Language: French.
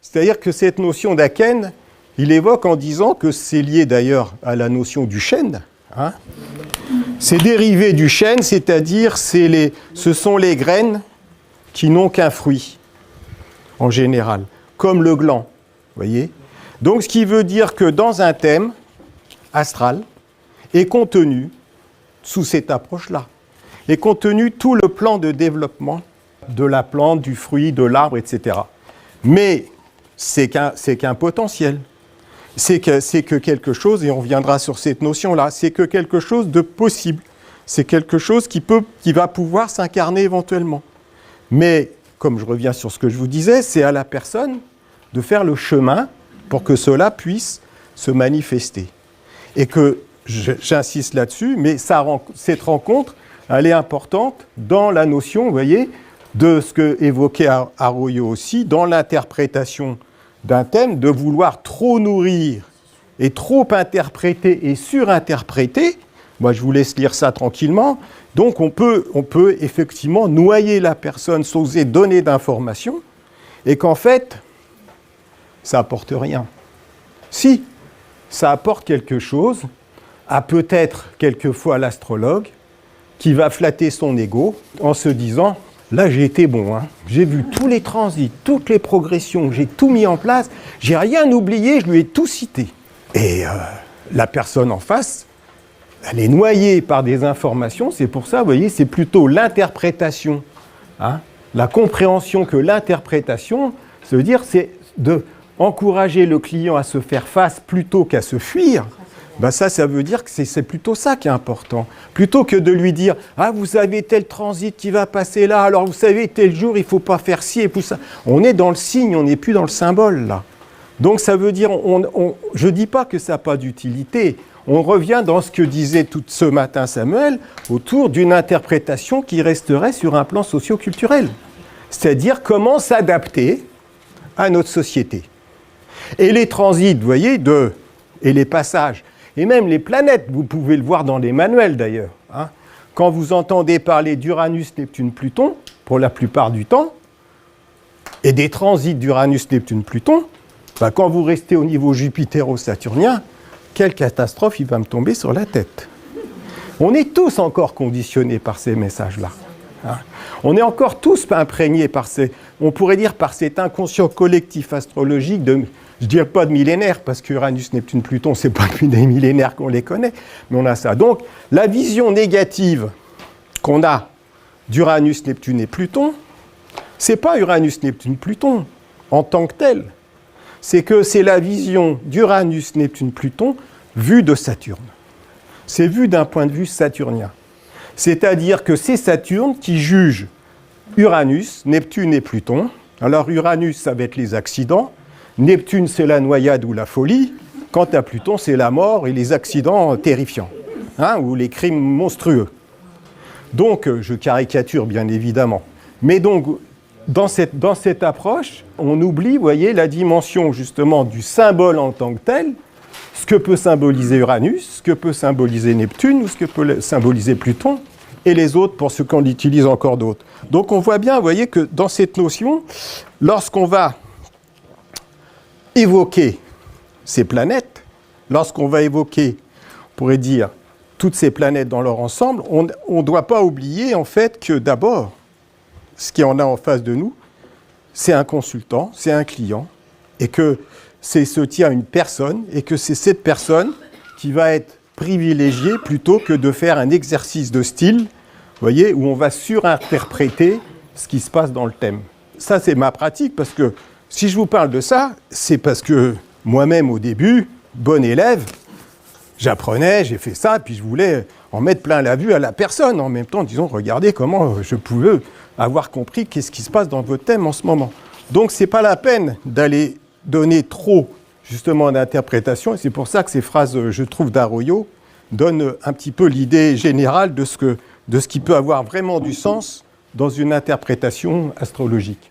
C'est-à-dire que cette notion d'Aken, il évoque en disant que c'est lié d'ailleurs à la notion du chêne. Hein. C'est dérivé du chêne, c'est-à-dire ce sont les graines qui n'ont qu'un fruit, en général, comme le gland. Voyez ? Donc, ce qui veut dire que dans un thème astral est contenu, sous cette approche-là, est contenu tout le plan de développement de la plante, du fruit, de l'arbre, etc. Mais c'est qu'un potentiel. C'est que quelque chose, et on reviendra sur cette notion-là, c'est que quelque chose de possible. C'est quelque chose qui va pouvoir s'incarner éventuellement. Mais, comme je reviens sur ce que je vous disais, c'est à la personne de faire le chemin pour que cela puisse se manifester. Et que, j'insiste là-dessus, mais cette rencontre, elle est importante dans la notion, vous voyez, de ce que évoquait Arroyo aussi, dans l'interprétation d'un thème, de vouloir trop nourrir et trop interpréter et surinterpréter. Moi, je vous laisse lire ça tranquillement. Donc, on peut effectivement noyer la personne sans oser donner d'informations et qu'en fait, ça n'apporte rien. Si, ça apporte quelque chose à peut-être quelquefois l'astrologue qui va flatter son ego en se disant « Là, j'ai été bon, hein. J'ai vu tous les transits, toutes les progressions, j'ai tout mis en place, j'ai rien oublié, je lui ai tout cité. » Et la personne en face, elle est noyée par des informations, c'est pour ça, vous voyez, c'est plutôt l'interprétation, hein, la compréhension que l'interprétation, ça veut dire, c'est d'encourager le client à se faire face plutôt qu'à se fuir. Ben ça veut dire que c'est plutôt ça qui est important. Plutôt que de lui dire « Ah, vous avez tel transit qui va passer là, alors vous savez, tel jour, il ne faut pas faire ci et tout ça. » On est dans le signe, on n'est plus dans le symbole, là. Donc ça veut dire, je ne dis pas que ça n'a pas d'utilité. On revient dans ce que disait tout ce matin Samuel, autour d'une interprétation qui resterait sur un plan socio-culturel. C'est-à-dire comment s'adapter à notre société. Et les transits, vous voyez, et les passages, et même les planètes, vous pouvez le voir dans les manuels d'ailleurs. Hein. Quand vous entendez parler d'Uranus, Neptune, Pluton, pour la plupart du temps, et des transits d'Uranus, Neptune, Pluton, ben quand vous restez au niveau jupitero-saturnien, quelle catastrophe il va me tomber sur la tête. On est tous encore conditionnés par ces messages-là. Hein. On est encore tous imprégnés on pourrait dire par cet inconscient collectif astrologique je ne dirais pas de millénaires, parce qu'Uranus, Neptune, Pluton, ce n'est pas depuis des millénaires qu'on les connaît, mais on a ça. Donc, la vision négative qu'on a d'Uranus, Neptune et Pluton, ce n'est pas Uranus, Neptune, Pluton en tant que tel. C'est que c'est la vision d'Uranus, Neptune, Pluton vue de Saturne. C'est vu d'un point de vue saturnien. C'est-à-dire que c'est Saturne qui juge Uranus, Neptune et Pluton. Alors Uranus, ça va être les accidents. Neptune, c'est la noyade ou la folie. Quant à Pluton, c'est la mort et les accidents terrifiants, hein, ou les crimes monstrueux. Donc, je caricature bien évidemment. Mais donc, dans cette approche, on oublie, vous voyez, la dimension justement du symbole en tant que tel, ce que peut symboliser Uranus, ce que peut symboliser Neptune, ou ce que peut symboliser Pluton, et les autres pour ceux qu'on utilise encore d'autres. Donc on voit bien, vous voyez, que dans cette notion, lorsqu'on va évoquer ces planètes, lorsqu'on va évoquer, on pourrait dire, toutes ces planètes dans leur ensemble, on ne doit pas oublier en fait que d'abord, ce qu'il y en a en face de nous, c'est un consultant, c'est un client, et que se tient une personne, et que c'est cette personne qui va être privilégiée plutôt que de faire un exercice de style, vous voyez, où on va surinterpréter ce qui se passe dans le thème. Ça, c'est ma pratique, parce que si je vous parle de ça, c'est parce que moi-même, au début, bon élève, j'apprenais, j'ai fait ça, puis je voulais en mettre plein la vue à la personne, en même temps, disons, regardez comment je pouvais avoir compris qu'est-ce qui se passe dans votre thème en ce moment. Donc, ce n'est pas la peine d'aller donner trop, justement, d'interprétation, et c'est pour ça que ces phrases, je trouve, d'Arroyo, donnent un petit peu l'idée générale de ce qui peut avoir vraiment du sens dans une interprétation astrologique.